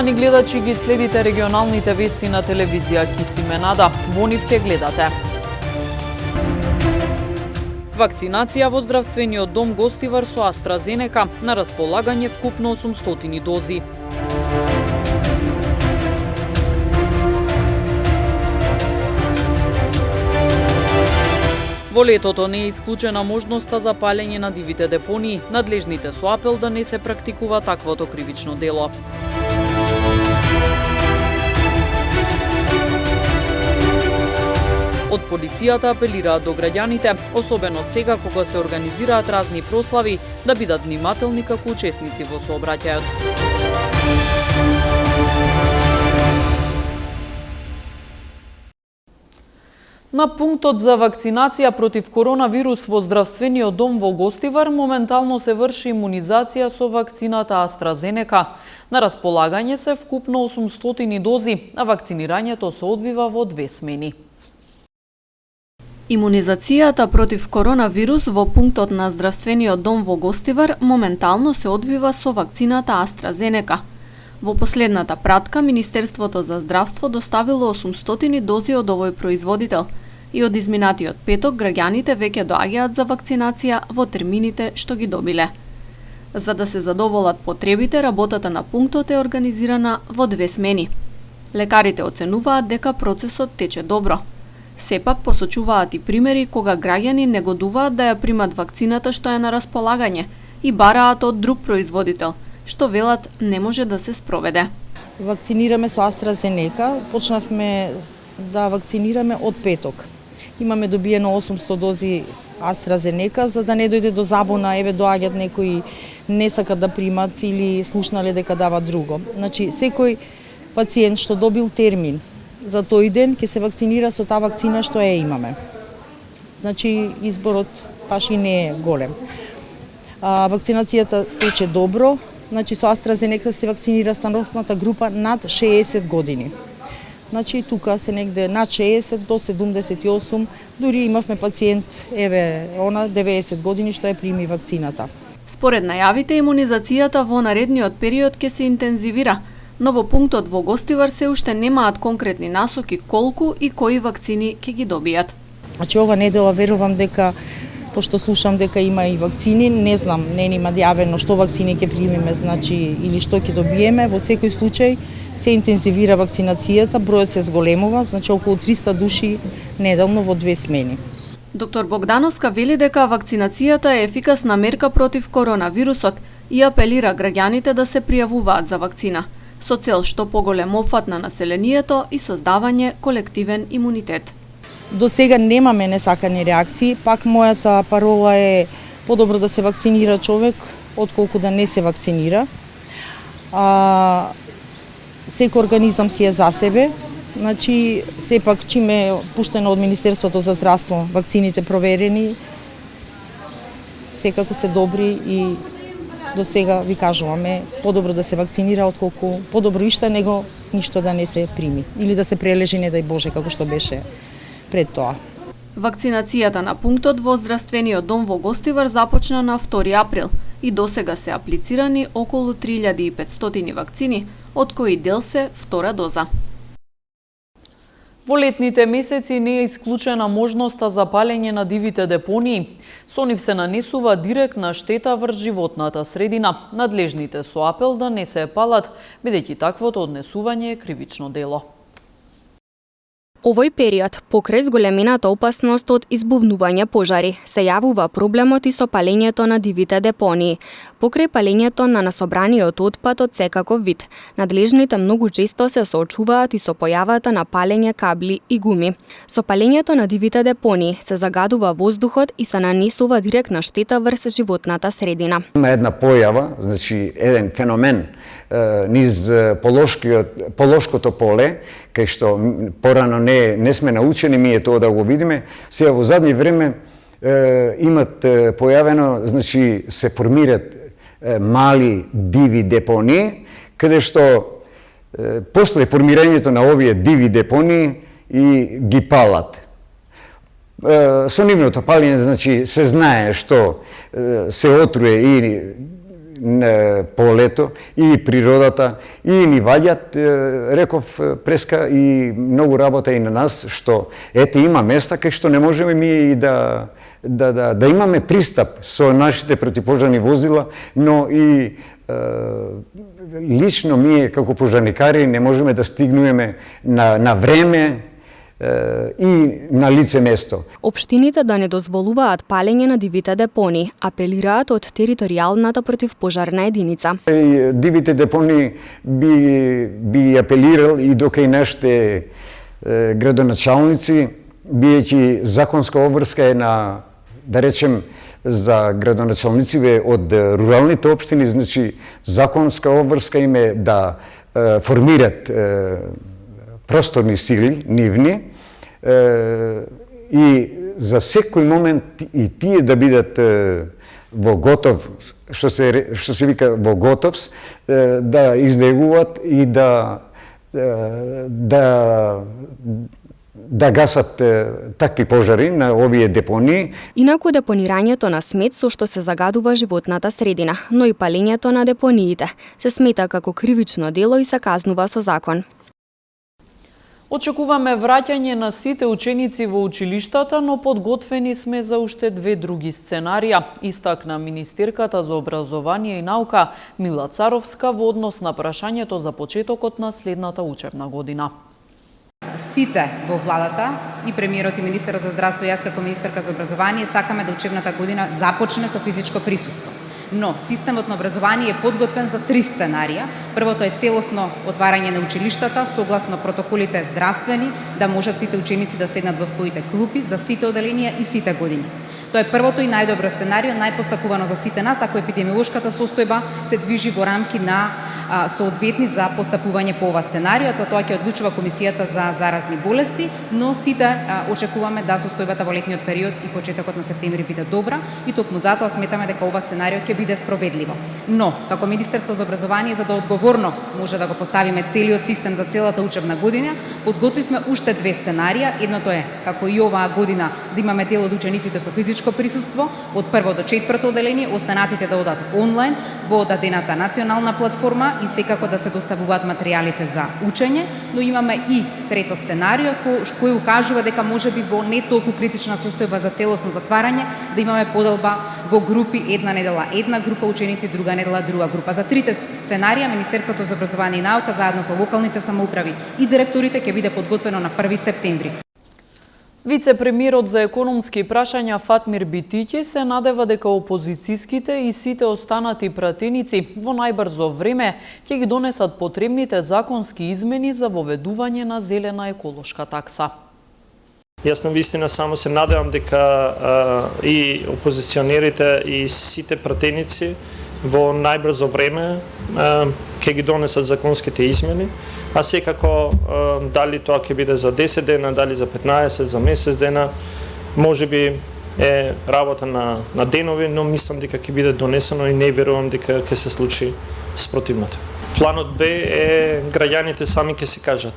Почитувани гледачи, ги следите регионалните вести на телевизија Кисименада. Во нив ќе гледате: вакцинација во здравствениот дом Гостивар со AstraZeneca, на располагање вкупно 800 дози. Во летото не е исклучена можноста за палење на дивите депонии, надлежните со апел да не се практикува таквото кривично дело. Од полицијата апелираат до граѓаните, особено сега кога се организираат разни прослави, да бидат внимателни како учесници во сообраќајот. На пунктот за вакцинација против коронавирус во здравствениот дом во Гостивар моментално се врши имунизација со вакцината AstraZeneca. На располагање се вкупно 800 дози, а вакцинирањето се одвива во 2 смени. Имунизацијата против коронавирус во пунктот на здравствениот дом во Гостивар моментално се одвива со вакцината AstraZeneca. Во последната пратка, Министерството за здравство доставило 800 дози од овој производител и од изминатиот петок граѓаните веќе доаѓаат за вакцинација во термините што ги добиле. За да се задоволат потребите, работата на пунктот е организирана во 2 смени. Лекарите оценуваат дека процесот тече добро. Сепак посочуваат и примери кога граѓани негодуваат да ја примат вакцината што е на располагање и бараат од друг производител, што велат не може да се спроведе. Вакцинираме со AstraZeneca, почнавме да вакцинираме од петок. Имаме добиено 800 дози AstraZeneca, за да не дојде до забуна, еве доаѓаат некои не сакат да примат или слушнале дека дава друго. Значи, секој пациент што добил термин за тој ден ќе се вакцинира со таа вакцина што ја имаме. Значи, изборот баш и не е голем. Вакцинацијата тече добро. Значи, со AstraZeneca се вакцинира старосната група над 60 години. Значи, тука се негде над 60 до 78, дури имавме пациент, еве, она 90 години што ја прими вакцината. Според најавите, имунизацијата во наредниот период ќе се интензивира, но во пунктот во Гостивар се уште немаат конкретни насоки колку и кои вакцини ќе ги добијат. Значи, ова недела верувам дека, пошто слушам дека има и вакцини, не знам, не има јавено што вакцини ќе примиме, значи, или што ќе добиеме. Во секој случај се интензивира вакцинацијата, бројот се зголемува, значи околу 300 души неделно во 2 смени. Доктор Богдановска вели дека вакцинацијата е ефикасна мерка против коронавирусот и апелира граѓаните да се пријавуваат за вакцина, со цел што поголем опфат на населението и создавање колективен имунитет. До сега немаме несакани реакции, пак мојата парола е подобро да се вакцинира човек отколку да не се вакцинира. Секој организам си е за себе, значи сепак чим е пуштено од Министерството за здравство, вакцините проверени, секако се добри и до сега ви кажуваме подобро да се вакцинира отколку подобро ишто него ништо да не се прими или да се прележи, не дај Боже, како што беше пред тоа. Вакцинацијата на пунктот во здравствениот дом во Гостивар започна на 2 април и досега се аплицирани околу 3500 вакцини, од кои дел се втора доза. Во летните месеци не е исклучена можноста за палење на дивите депонии. Со нив се нанесува директна штета врз животната средина. Надлежните со апел да не се палат, бидејќи таквото однесување е кривично дело. Овој период, покрај зголемената опасност од избувнување пожари, се јавува проблемот и со палењето на дивите депонии. Покрај палењето на насобраниот отпад од секаков вид, надлежните многу често се соочуваат и со појавата на палење кабли и гуми. Со палењето на дивите депонии се загадува воздухот и се нанесува директна штета врз животната средина. Има една појава, значи еден феномен низ полошкото поле, кај што порано не сме научени ние тоа да го видиме. Сега во задни време имат појавено, значи се формираат мали диви депонии, каде што после формирањето на овие диви депонии и ги палат. Со нивното палење, значи, се знае што се отруе и полето и природата и ни ваѓат, реков преска, и многу работа и на нас, што ете има места кај што не можеме ми и да имаме пристап со нашите противпожарни возила, но и лично ние како пожарникари не можеме да стигнеме на време и на лице место. Општините да не дозволуваат палење на дивите депони, апелираат од територијалната противпожарна единица. Дивите депони би апелирал и до кај нашите градоначалници, биејќи законска обврска е на, да речем, за градоначалниците од руралните општини, значи законска обврска им е да формират просторни сили, нивни, и за секој момент и тие да бидат во готов, што се вика во готовс, да излегуваат и да гасат такви пожари на овие депонии. Инаку депонирањето на смет со што се загадува животната средина, но и палењето на депониите се смета како кривично дело и се казнува со закон. Очекуваме враќање на сите ученици во училиштата, но подготвени сме за уште две други сценарија, истакна министерката за образование и наука Мила Царовска во однос на прашањето за почетокот на следната учебна година. Сите во владата, и премиерот и министерот за здравство и јас како министерка за образование, сакаме да учебната година започне со физичко присуство. Но системот на образование е подготвен за три сценарија. Првото е целосно отварање на училиштата согласно протоколите здравствени, да можат сите ученици да седнат во своите клупи за сите оделенија и сите години. Тоа е првото и најдобро сценарио, најпосакувано за сите нас, ако епидемиолошката состојба се движи во рамки на соодветни за постапување по ова сценарио. За тоа ќе одлучува Комисијата за заразни болести, но сите очекуваме да состојбата во летниот период и почетокот на септември биде добра и токму затоа сметаме дека ова сценарио ќе биде спроведливо. Но, како Министерство за образование, за да одговорно може да го поставиме целиот систем за целата учебна година, подготвивме уште две сценарија. Едното е, како и оваа година, да имаме дел од учениците со физичко присуство, од прво до четврто оделение, останатите да одат онлайн во дадената национална платформа и секако да се доставуваат материјалите за учење, но имаме и трето сценарио кој укажува дека можеби во не толку критична состојба за целосно затварање да имаме поделба во групи, една недела една група ученици, друга недела друга група. За трите сценарија Министерството за образование и наука заедно со локалните самоуправи и директорите ќе биде подготвено на 1 септември. Вице-премиерот за економски прашања Фатмир Битиќи се надева дека опозицијските и сите останати пратеници во најбрзо време ќе ги донесат потребните законски измени за воведување на зелена еколошка такса. Јас навистина само се надевам дека и опозиционерите и сите пратеници во најбрзо време ќе ги донесат законските измени, а секако дали тоа ќе биде за 10 дена, дали за 15, за месец дена, можеби е работа на денови, но мислам дека ќе биде донесено и не верувам дека ќе се случи спротивното. Планот Б е граѓаните сами ќе се кажат.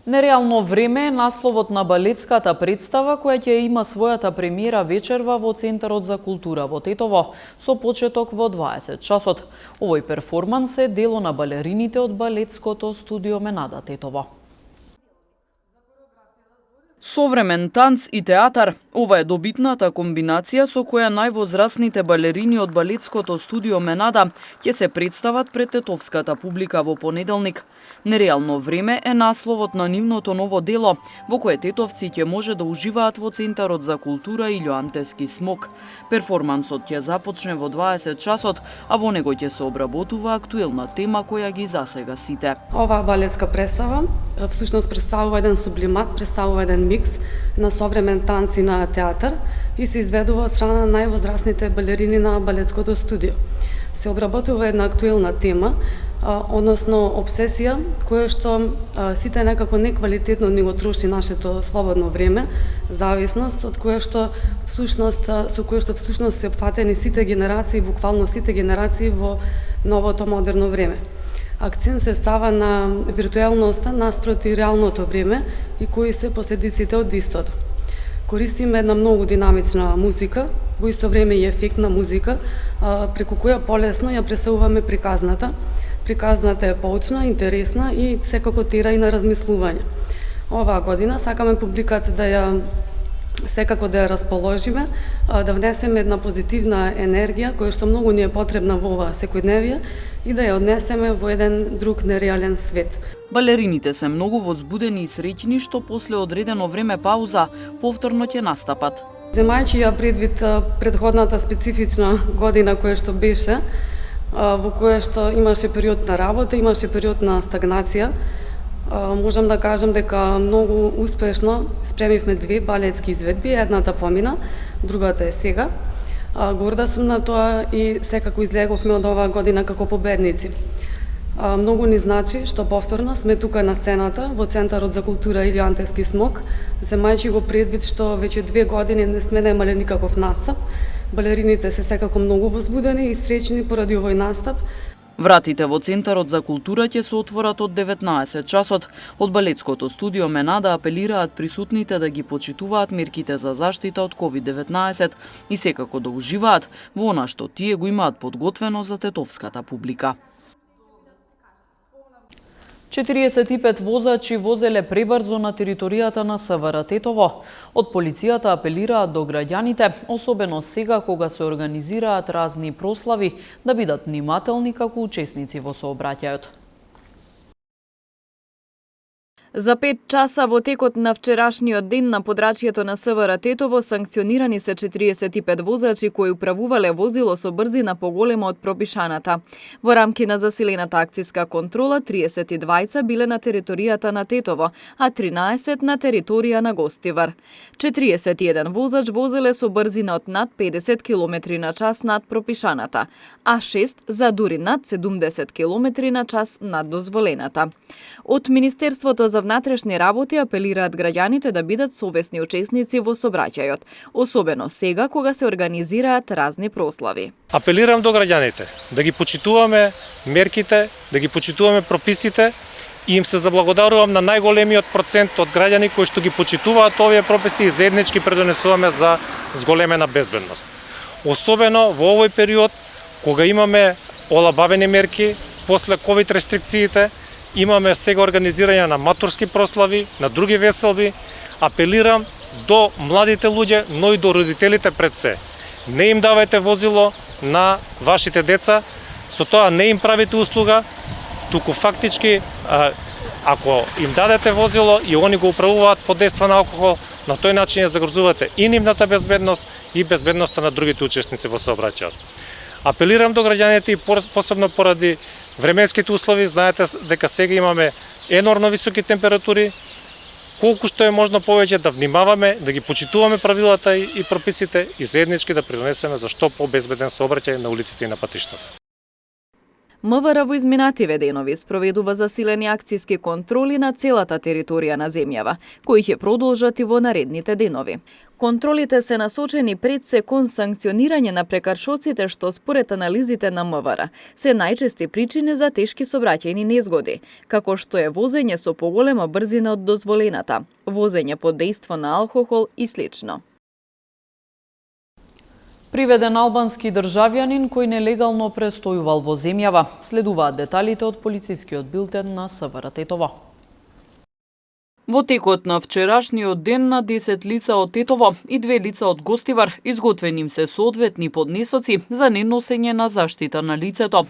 Нереално време е насловот на балетската представа која ќе има својата премиера вечерва во Центарот за култура во Тетово со почеток во 20 часот. Овој перформанс е дело на балерините од балетското студио Менада Тетово. Современ танц и театар, ова е добитната комбинација со која највозрасните балерини од балетското студио Менада ќе се представат пред тетовската публика во понеделник. Нереално време е насловот на нивното ново дело, во кое тетовци ќе може да уживаат во Центарот за култура Илјоантески смок. Перформансот ќе започне во 20 часот, а во него ќе се обработува актуелна тема која ги засега сите. Оваа балетска представа всушност представува еден сублимат, представува еден микс на современ танц и на театар и се изведува од страна на највозрасните балерини на балетското студио. Се обработува една актуелна тема, односно обсесија, која што сите некако неквалитетно ни го троши нашето слободно време, зависност од која што всушност се опфатени сите генерации, буквално сите генерации во новото модерно време. Акцент се става на виртуелноста наспроти реалното време и кои се последиците од истото. Користиме една многу динамична музика, во исто време и ефектна музика, преку која полесно ја пресуваме приказната. Приказната е поучна, интересна и секако тера и на размислување. Оваа година сакаме публиката секако да ја расположиме, да внесеме една позитивна енергија која што многу ни е потребна во оваа секојдневие и да ја однесеме во еден друг нереален свет. Балерините се многу возбудени и среќни што после одредено време пауза повторно ќе настапат. Земајќи ја предвид претходната специфична година која што беше, во која што имаше период на работа, имаше период на стагнација, можам да кажам дека многу успешно спремивме 2 балетски изведби, едната помина, другата е сега. Горда сум на тоа и секако излеговме од оваа година како победници. Многу ни значи што повторно сме тука на сцената во Центарот за култура Илио Антевски смок, земајќи го предвид што веќе 2 години не сме немале никаков настап. Балерините се секако многу возбудени и среќни поради овој настап. Вратите во Центарот за култура ќе се отворат од 19 часот. Од балетското студио Менада апелираат присутните да ги почитуваат мерките за заштита од COVID-19 и секако да уживаат во она што тие го имаат подготвено за тетовската публика. 45 возачи возеле пребрзо на територијата на СВР Тетово. Од полицијата апелираат до граѓаните, особено сега кога се организираат разни прослави, да бидат внимателни како учесници во сообраќајот. За 5 часа во текот на вчерашниот ден на подрачјето на СВР Тетово санкционирани се 45 возачи кои управувале возило со брзина поголема од пропишаната. Во рамки на засилената акциска контрола 32 биле на територијата на Тетово, а 13 на територија на Гостивар. 41 возач возеле со брзина од над 50 км на час над пропишаната, а 6 за дури над 70 км на час над дозволената. Од Министерството за внатрешни работи апелираат граѓаните да бидат совесни учесници во сообраќајот, особено сега кога се организираат разни прослави. Апелирам до граѓаните да ги почитуваме мерките, да ги почитуваме прописите и им се заблагодарувам на најголемиот процент од граѓани кои што ги почитуваат овие прописи и заеднички предонесуваме за зголемена безбедност. Особено во овој период кога имаме олабавени мерки после ковид рестрикциите, имаме сега организирање на матурски прослави, на други веселби. Апелирам до младите луѓе, но и до родителите пред се. Не им давајте возило на вашите деца, со тоа не им правите услуга, туку фактички, ако им дадете возило и они го управуваат под дејство на алкохол, на тој начин ја загрозувате и нивната безбедност и безбедноста на другите учесници во сообраќајот. Апелирам до граѓаните и посебно поради временските услови, знаете дека сега имаме енормно високи температури, колку што е можно повеќе да внимаваме, да ги почитуваме правилата и прописите и заеднички да придонесеме за што побезбеден сообраќај на улиците и на патиштата. МВР во изминативе денови спроведува засилени акциски контроли на целата територија на земјава, кои ќе продолжат и во наредните денови. Контролите се насочени пред се кон санкционирање на прекаршоците што според анализите на МВР се најчести причини за тешки сообраќајни незгоди, како што е возење со поголема брзина од дозволената, возење под дејство на алкохол и слично. Приведен албански државјанин кој нелегално престојувал во земјава. Следуваат деталите од полицискиот билтен на СВР Тетово. Во текот на вчерашниот ден на 10 лица од Тетово и 2 лица од Гостивар изготвени им се соодветни поднесоци за неносење на заштита на лицето.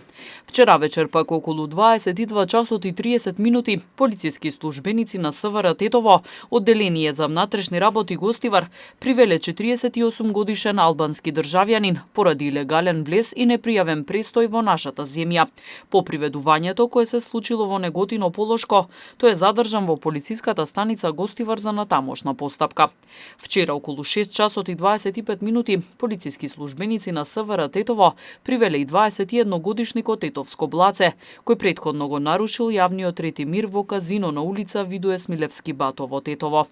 Вчера вечер пак околу 22 часот и 30 минути полициски службеници на СВР Тетово, одделение за внатрешни работи Гостивар, привеле 48 годишен албански државјанин поради илегален влез и непријавен престој во нашата земја. По приведувањето кое се случило во Неготино Полошко, тој е задржан во полициската станица Гостивар за натамошна постапка. Вчера околу 6 часот и 25 минути полициски службеници на СВР Тетово привеле и 21 годишникот Тетовско Блаце, кој претходно го нарушил јавниот рети мир во казино на улица Видуе Смилевски Бато во Тетово.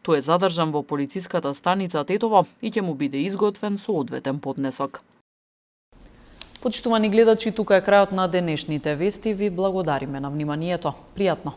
Тој е задржан во полициската станица Тетово и ќе му биде изготвен соодветен поднесок. Почитувани гледачи, тука е крајот на денешните вести. Ви благодариме на вниманието. Пријатно.